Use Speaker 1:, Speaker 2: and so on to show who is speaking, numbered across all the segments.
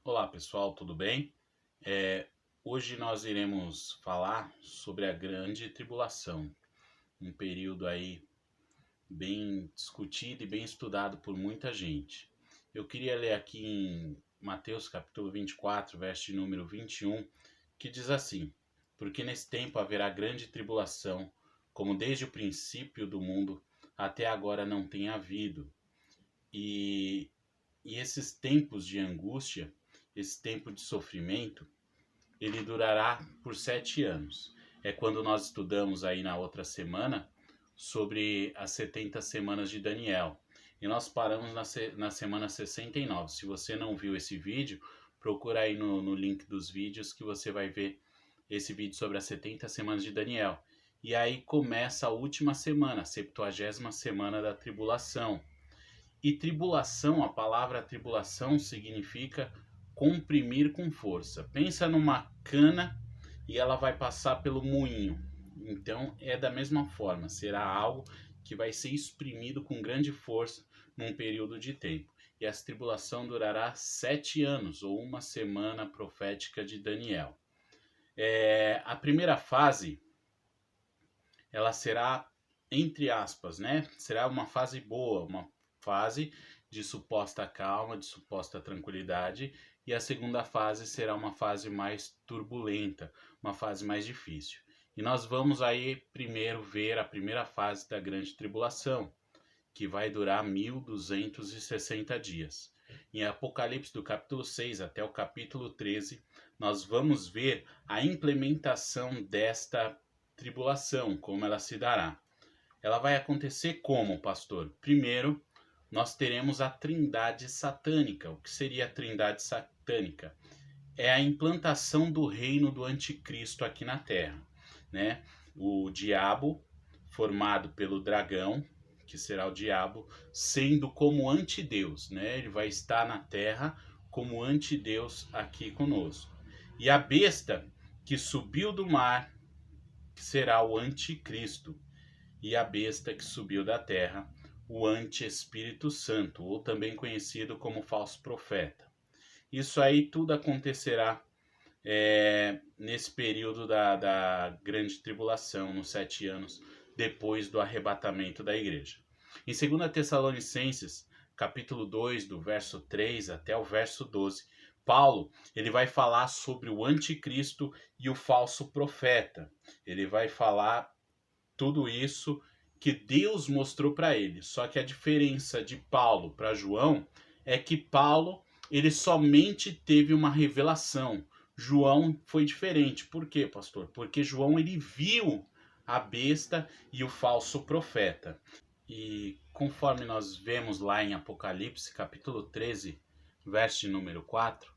Speaker 1: Olá pessoal, tudo bem? Hoje nós iremos falar sobre a grande tribulação, um período aí bem discutido e bem estudado por muita gente. Eu queria ler aqui em Mateus capítulo 24, verso de número 21, que diz assim: Porque nesse tempo haverá grande tribulação, como desde o princípio do mundo até agora não tem havido. E, e esses tempos de angústia, esse tempo de sofrimento, ele durará por 7 anos. É quando nós estudamos aí na outra semana sobre as 70 semanas de Daniel. E nós paramos na semana 69. Se você não viu esse vídeo, procura aí no link dos vídeos que você vai ver esse vídeo sobre as 70 semanas de Daniel. E aí começa a última semana, a 70ª semana da tribulação. E tribulação, a palavra tribulação significa comprimir com força. Pensa numa cana e ela vai passar pelo moinho. Então é da mesma forma, será algo que vai ser exprimido com grande força num período de tempo. E essa tribulação durará 7 anos, ou uma semana profética de Daniel. A primeira fase, ela será, entre aspas, né? Será uma fase boa, uma fase de suposta calma, de suposta tranquilidade, e a segunda fase será uma fase mais turbulenta, uma fase mais difícil. E nós vamos aí primeiro ver a primeira fase da grande tribulação, que vai durar 1260 dias. Em Apocalipse do capítulo 6 até o capítulo 13, nós vamos ver a implementação desta tribulação, como ela se dará. Ela vai acontecer como, pastor? Primeiro, nós teremos a trindade satânica. O que seria a trindade satânica? É a implantação do reino do anticristo aqui na Terra, né? O diabo, formado pelo dragão, que será o diabo, sendo como antideus, né? Ele vai estar na Terra como antideus aqui conosco. E a besta que subiu do mar, que será o anticristo, e a besta que subiu da terra, o anti-Espírito Santo, ou também conhecido como falso profeta. Isso aí tudo acontecerá nesse período da grande tribulação, nos 7 anos depois do arrebatamento da igreja. Em 2 Tessalonicenses, capítulo 2, do verso 3 até o verso 12, Paulo ele vai falar sobre o anticristo e o falso profeta. Ele vai falar tudo isso que Deus mostrou para ele. Só que a diferença de Paulo para João é que Paulo ele somente teve uma revelação. João foi diferente. Por quê, pastor? Porque João ele viu a besta e o falso profeta. E conforme nós vemos lá em Apocalipse, capítulo 13, verso de número 4,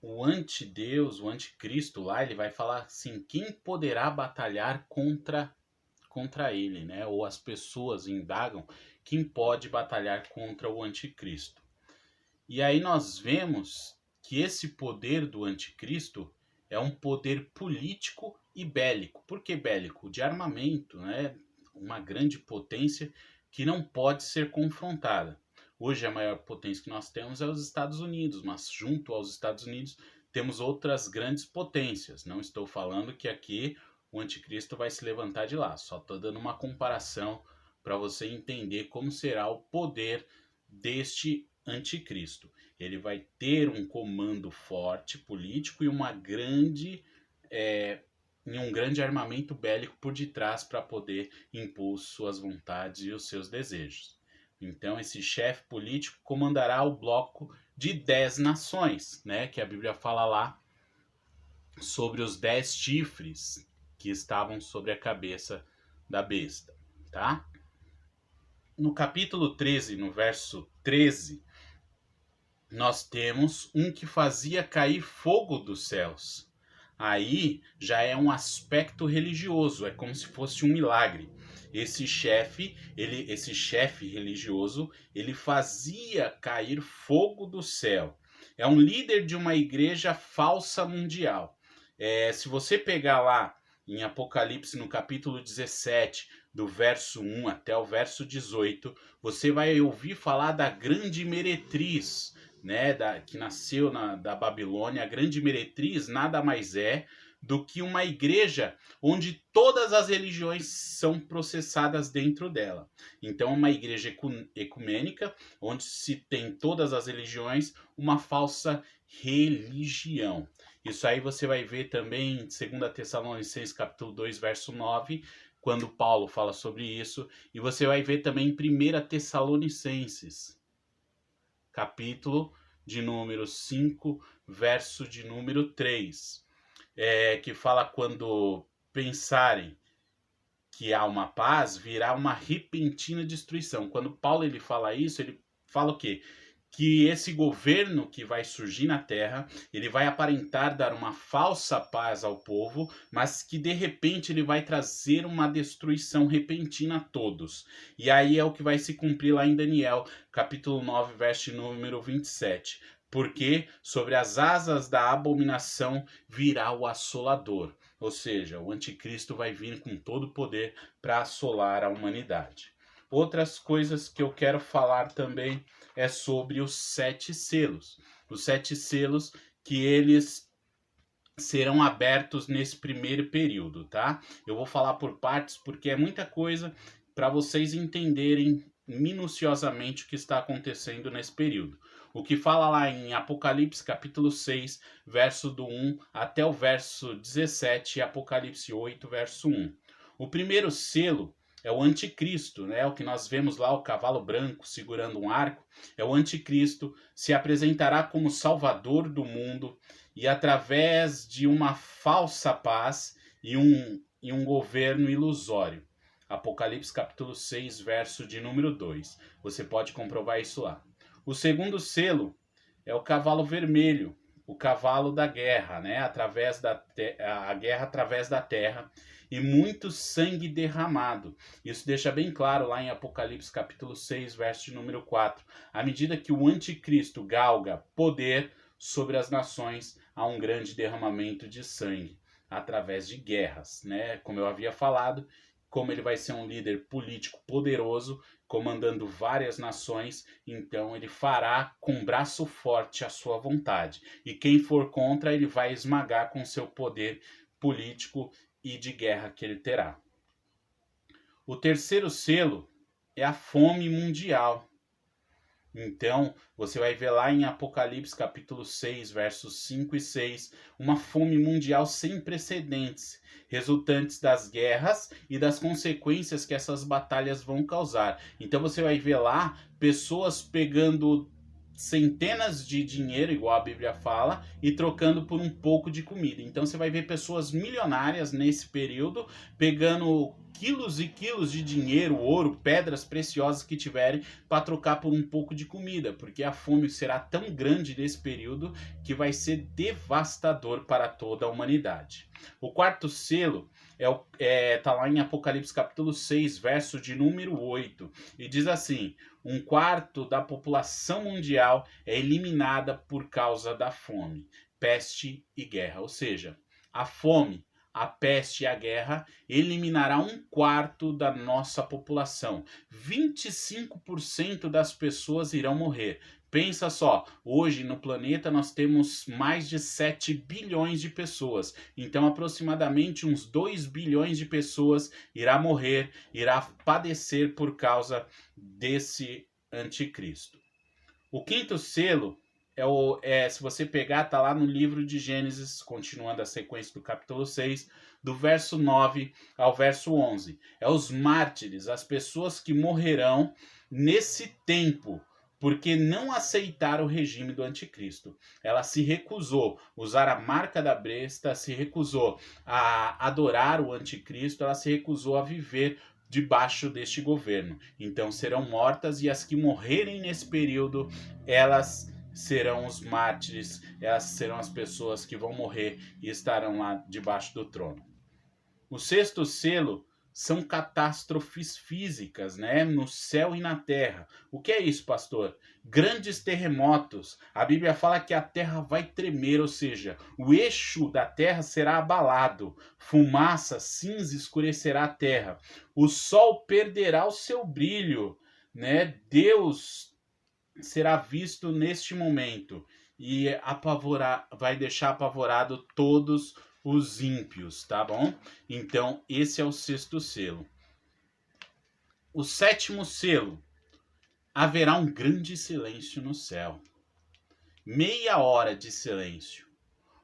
Speaker 1: o antideus, o anticristo lá, ele vai falar assim: quem poderá batalhar contra ele, né? Ou as pessoas indagam quem pode batalhar contra o anticristo. E aí nós vemos que esse poder do anticristo é um poder político e bélico. Por que bélico? De armamento, né? Uma grande potência que não pode ser confrontada. Hoje a maior potência que nós temos é os Estados Unidos, mas junto aos Estados Unidos temos outras grandes potências. Não estou falando que aqui o anticristo vai se levantar de lá, só estou dando uma comparação para você entender como será o poder deste anticristo. Ele vai ter um comando forte político e um grande armamento bélico por detrás para poder impor suas vontades e os seus desejos. Então esse chefe político comandará o bloco de 10 nações, né, que a Bíblia fala lá sobre os 10 chifres que estavam sobre a cabeça da besta, tá? No capítulo 13, no verso 13, nós temos um que fazia cair fogo dos céus. Aí já é um aspecto religioso, é como se fosse um milagre. Esse chefe religioso, ele fazia cair fogo do céu. É um líder de uma igreja falsa mundial. Se você pegar lá em Apocalipse, no capítulo 17, do verso 1 até o verso 18, você vai ouvir falar da grande meretriz, né, que nasceu da Babilônia, a grande meretriz nada mais é do que uma igreja onde todas as religiões são processadas dentro dela. Então, uma igreja ecumênica, onde se tem todas as religiões, uma falsa religião. Isso aí você vai ver também em 2 Tessalonicenses capítulo 2, verso 9, quando Paulo fala sobre isso, e você vai ver também em 1 Tessalonicenses, capítulo de número 5, verso de número 3, que fala: quando pensarem que há uma paz, virá uma repentina destruição. Quando Paulo ele fala isso, ele fala o quê? Que esse governo que vai surgir na terra, ele vai aparentar dar uma falsa paz ao povo, mas que de repente ele vai trazer uma destruição repentina a todos. E aí é o que vai se cumprir lá em Daniel, capítulo 9, verso número 27. Porque sobre as asas da abominação virá o assolador. Ou seja, o anticristo vai vir com todo o poder para assolar a humanidade. Outras coisas que eu quero falar também é sobre os 7 selos. Os 7 selos que eles serão abertos nesse primeiro período, tá? Eu vou falar por partes porque é muita coisa para vocês entenderem minuciosamente o que está acontecendo nesse período. O que fala lá em Apocalipse capítulo 6, verso do 1 até o verso 17, e Apocalipse 8, verso 1. O primeiro selo é o anticristo, né? O que nós vemos lá, o cavalo branco segurando um arco, é o anticristo, se apresentará como salvador do mundo e através de uma falsa paz e um governo ilusório. Apocalipse capítulo 6, verso de número 2. Você pode comprovar isso lá. O segundo selo é o cavalo vermelho, o cavalo da guerra, né? A guerra através da terra e muito sangue derramado. Isso deixa bem claro lá em Apocalipse capítulo 6, verso de número 4. À medida que o anticristo galga poder sobre as nações, há um grande derramamento de sangue através de guerras, né? Como eu havia falado, como ele vai ser um líder político poderoso, comandando várias nações, então ele fará com braço forte a sua vontade. E quem for contra, ele vai esmagar com seu poder político e de guerra que ele terá. O terceiro selo é a fome mundial. Então, você vai ver lá em Apocalipse capítulo 6, versos 5 e 6, uma fome mundial sem precedentes, resultantes das guerras e das consequências que essas batalhas vão causar. Então você vai ver lá pessoas pegando centenas de dinheiro, igual a Bíblia fala, e trocando por um pouco de comida. Então você vai ver pessoas milionárias nesse período pegando quilos e quilos de dinheiro, ouro, pedras preciosas que tiverem para trocar por um pouco de comida, porque a fome será tão grande nesse período que vai ser devastador para toda a humanidade. O quarto selo tá lá em Apocalipse capítulo 6, verso de número 8, e diz assim: 1/4 da população mundial é eliminada por causa da fome, peste e guerra. Ou seja, a fome, a peste e a guerra eliminará 1/4 da nossa população. 25% das pessoas irão morrer. Pensa só, hoje no planeta nós temos mais de 7 bilhões de pessoas. Então aproximadamente uns 2 bilhões de pessoas irá morrer, irá padecer por causa desse anticristo. O quinto selo se você pegar, tá lá no livro de Gênesis, continuando a sequência do capítulo 6, do verso 9 ao verso 11. É os mártires, as pessoas que morrerão nesse tempo, porque não aceitaram o regime do anticristo. Ela se recusou a usar a marca da besta, se recusou a adorar o anticristo, ela se recusou a viver debaixo deste governo. Então serão mortas, e as que morrerem nesse período, elas serão os mártires, elas serão as pessoas que vão morrer e estarão lá debaixo do trono. O sexto selo são catástrofes físicas, né? No céu e na terra. O que é isso, pastor? Grandes terremotos. A Bíblia fala que a terra vai tremer, ou seja, o eixo da terra será abalado. Fumaça, cinza escurecerá a terra. O sol perderá o seu brilho, né? Deus será visto neste momento e vai deixar apavorado todos os ímpios, tá bom? Então, esse é o sexto selo. O sétimo selo, haverá um grande silêncio no céu. Meia hora de silêncio.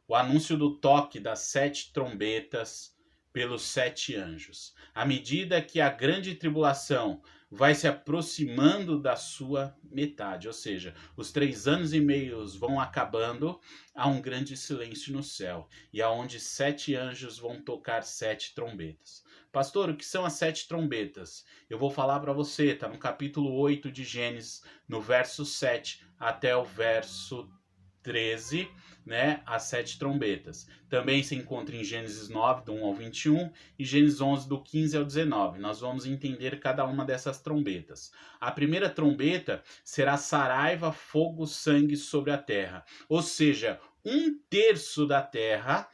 Speaker 1: O anúncio do toque das 7 trombetas pelos 7 anjos. À medida que a grande tribulação vai se aproximando da sua metade, ou seja, os 3 anos e meio vão acabando, há um grande silêncio no céu, e aonde 7 anjos vão tocar 7 trombetas. Pastor, o que são as 7 trombetas? Eu vou falar para você, está no capítulo 8 de Gênesis, no verso 7 até o verso 13, né, as 7 trombetas. Também se encontra em Gênesis 9, do 1 ao 21, e Gênesis 11, do 15 ao 19. Nós vamos entender cada uma dessas trombetas. A primeira trombeta será saraiva, fogo, sangue sobre a terra. Ou seja, 1/3 da terra,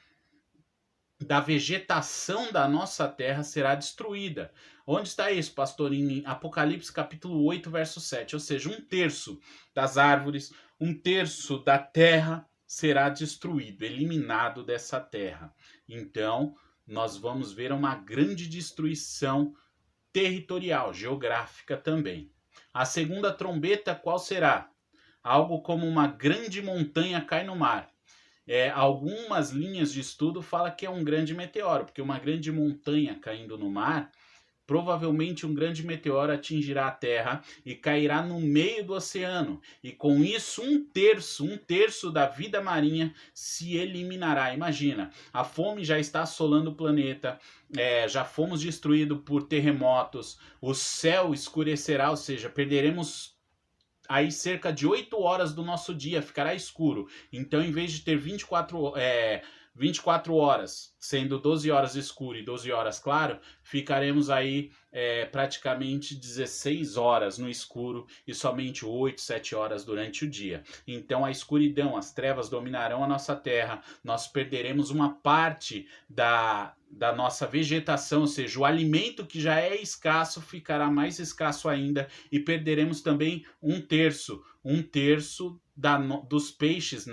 Speaker 1: da vegetação da nossa terra, será destruída. Onde está isso, pastor? Em Apocalipse capítulo 8, verso 7. Ou seja, 1/3 das árvores, 1/3 da terra será destruído, eliminado dessa terra. Então, nós vamos ver uma grande destruição territorial, geográfica também. A segunda trombeta, qual será? Algo como uma grande montanha cai no mar. Algumas linhas de estudo falam que é um grande meteoro, porque uma grande montanha caindo no mar, provavelmente um grande meteoro atingirá a Terra e cairá no meio do oceano. E com isso, 1/3 da vida marinha se eliminará. Imagina, a fome já está assolando o planeta, já fomos destruídos por terremotos, o céu escurecerá, ou seja, perderemos aí cerca de 8 horas do nosso dia ficará escuro. Então, em vez de ter 24 horas, sendo 12 horas escuro e 12 horas claro, ficaremos aí praticamente 16 horas no escuro e somente 8, 7 horas durante o dia. Então, a escuridão, as trevas dominarão a nossa terra, nós perderemos uma parte da nossa vegetação, ou seja, o alimento que já é escasso ficará mais escasso ainda e perderemos também 1/3 dos peixes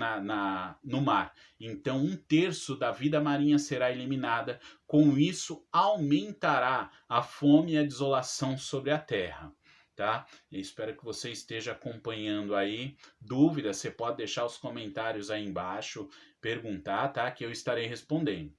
Speaker 1: no mar. Então, 1/3 da vida marinha será eliminada. Com isso, aumentará a fome e a desolação sobre a terra. Tá? Eu espero que você esteja acompanhando aí. Dúvidas, você pode deixar os comentários aí embaixo, perguntar, tá? Que eu estarei respondendo.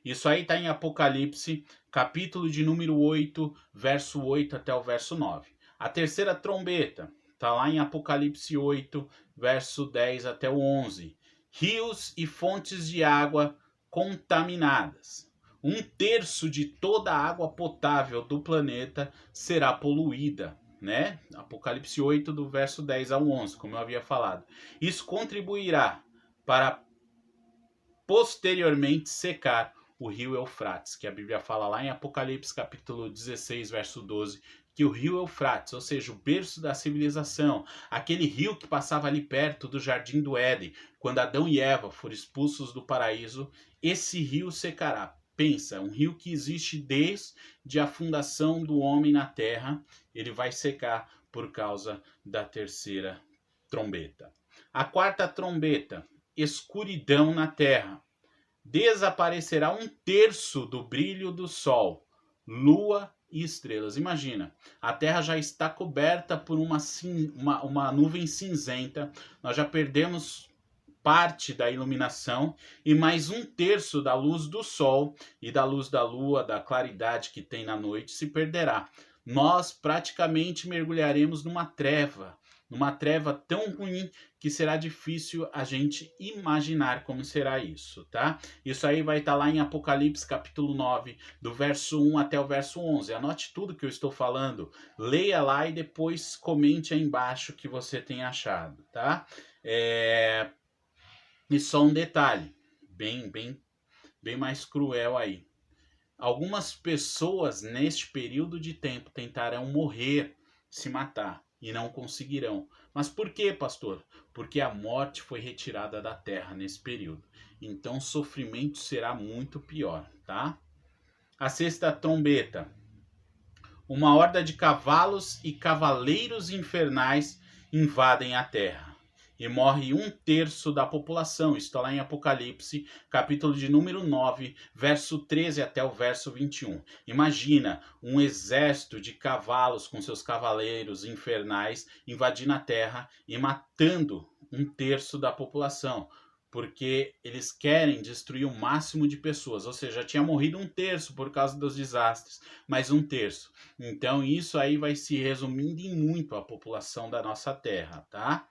Speaker 1: Isso aí está em Apocalipse, capítulo de número 8, verso 8 até o verso 9. A terceira trombeta está lá em Apocalipse 8, verso 10 até o 11. Rios e fontes de água contaminadas. 1/3 de toda a água potável do planeta será poluída, né? Apocalipse 8, do verso 10 ao 11, como eu havia falado. Isso contribuirá para posteriormente secar o rio Eufrates, que a Bíblia fala lá em Apocalipse capítulo 16, verso 12, que o rio Eufrates, ou seja, o berço da civilização, aquele rio que passava ali perto do Jardim do Éden, quando Adão e Eva foram expulsos do paraíso, esse rio secará. Pensa, um rio que existe desde a fundação do homem na terra, ele vai secar por causa da terceira trombeta. A quarta trombeta, escuridão na terra. Desaparecerá 1/3 do brilho do sol, lua e estrelas. Imagina, a terra já está coberta por uma nuvem cinzenta, nós já perdemos parte da iluminação e mais 1/3 da luz do sol e da luz da lua, da claridade que tem na noite, se perderá. Nós praticamente mergulharemos numa treva tão ruim que será difícil a gente imaginar como será isso, tá? Isso aí vai estar lá em Apocalipse capítulo 9, do verso 1 até o verso 11. Anote tudo que eu estou falando, leia lá e depois comente aí embaixo o que você tem achado, tá? E só um detalhe, bem mais cruel aí. Algumas pessoas neste período de tempo tentarão morrer, se matar, e não conseguirão. Mas por quê, pastor? Porque a morte foi retirada da terra nesse período. Então o sofrimento será muito pior, tá? A sexta trombeta. Uma horda de cavalos e cavaleiros infernais invadem a terra. E morre 1/3 da população. Isso está lá em Apocalipse, capítulo de número 9, verso 13 até o verso 21. Imagina um exército de cavalos com seus cavaleiros infernais invadindo a terra e matando 1/3 da população, porque eles querem destruir o máximo de pessoas. Ou seja, já tinha morrido 1/3 por causa dos desastres, mas 1/3. Então isso aí vai se resumindo em muito a população da nossa terra, tá?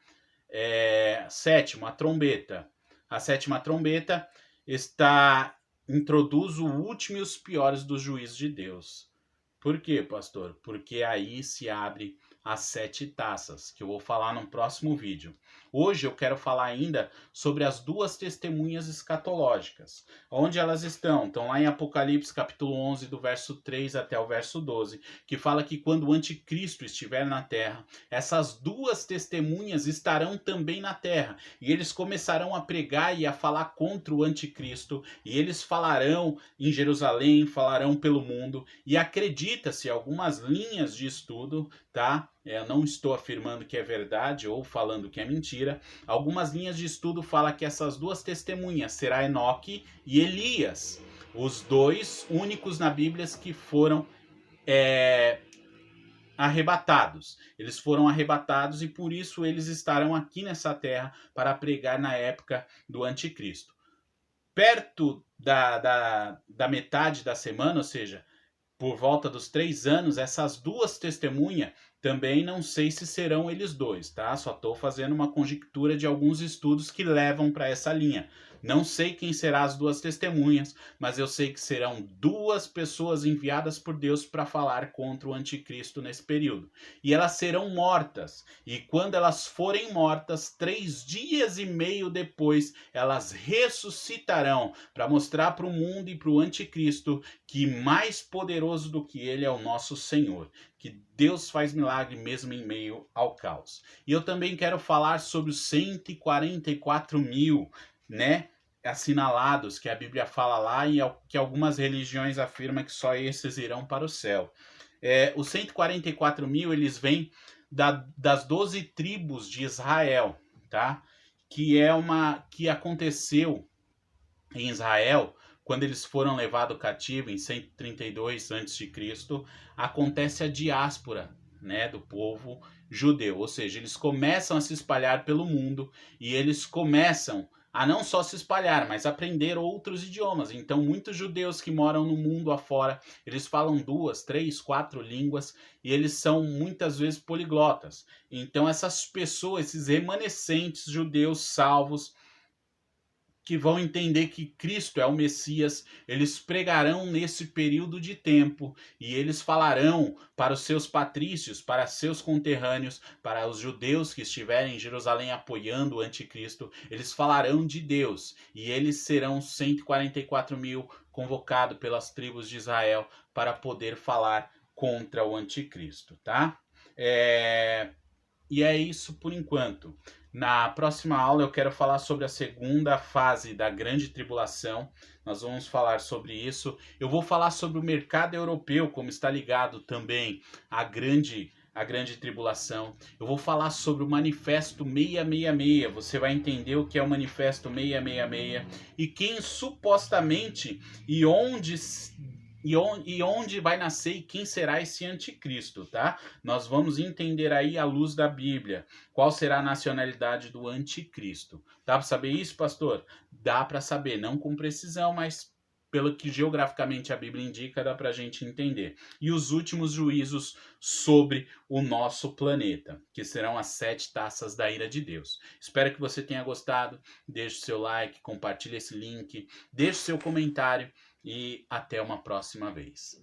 Speaker 1: Sétimo, a trombeta. A sétima trombeta introduz o último e os piores dos juízos de Deus. Por quê, pastor? Porque aí se abre as 7 taças, que eu vou falar no próximo vídeo. Hoje eu quero falar ainda sobre as 2 testemunhas escatológicas. Onde elas estão? Estão lá em Apocalipse capítulo 11, do verso 3 até o verso 12, que fala que quando o anticristo estiver na terra, essas 2 testemunhas estarão também na terra, e eles começarão a pregar e a falar contra o anticristo, e eles falarão em Jerusalém, falarão pelo mundo, e acredita-se algumas linhas de estudo, tá? Eu não estou afirmando que é verdade ou falando que é mentira. Algumas linhas de estudo falam que essas 2 testemunhas será Enoque e Elias, os 2 únicos na Bíblia que foram arrebatados. Eles foram arrebatados e por isso eles estarão aqui nessa terra para pregar na época do anticristo. Perto da metade da semana, ou seja, por volta dos 3 anos, essas 2 testemunhas também não sei se serão eles 2, tá? Só estou fazendo uma conjectura de alguns estudos que levam para essa linha. Não sei quem serão as 2 testemunhas, mas eu sei que serão 2 pessoas enviadas por Deus para falar contra o anticristo nesse período. E elas serão mortas. E quando elas forem mortas, 3 dias e meio depois, elas ressuscitarão para mostrar para o mundo e para o anticristo que mais poderoso do que ele é o nosso Senhor, que Deus faz milagre mesmo em meio ao caos. E eu também quero falar sobre os 144 mil, né, assinalados, que a Bíblia fala lá e que algumas religiões afirmam que só esses irão para o céu. Os 144 mil, eles vêm das 12 tribos de Israel, tá? Que aconteceu em Israel, quando eles foram levados cativo em 132 a.C., acontece a diáspora, né, do povo judeu. Ou seja, eles começam a se espalhar pelo mundo e eles começam a não só se espalhar, mas aprender outros idiomas. Então, muitos judeus que moram no mundo afora, eles falam 2, 3, 4 línguas e eles são muitas vezes poliglotas. Então, essas pessoas, esses remanescentes judeus salvos, que vão entender que Cristo é o Messias, eles pregarão nesse período de tempo e eles falarão para os seus patrícios, para seus conterrâneos, para os judeus que estiverem em Jerusalém apoiando o anticristo, eles falarão de Deus e eles serão 144 mil convocados pelas tribos de Israel para poder falar contra o anticristo, tá? E é isso por enquanto. Na próxima aula eu quero falar sobre a segunda fase da grande tribulação. Nós vamos falar sobre isso. Eu vou falar sobre o mercado europeu, como está ligado também à grande tribulação. Eu vou falar sobre o manifesto 666. Você vai entender o que é o manifesto 666 e quem supostamente e onde vai nascer e quem será esse anticristo, tá? Nós vamos entender aí à luz da Bíblia qual será a nacionalidade do anticristo. Dá para saber isso, pastor? Dá para saber, não com precisão, mas pelo que geograficamente a Bíblia indica, dá para a gente entender. E os últimos juízos sobre o nosso planeta, que serão as 7 taças da ira de Deus. Espero que você tenha gostado. Deixe o seu like, compartilhe esse link, deixe seu comentário. E até uma próxima vez.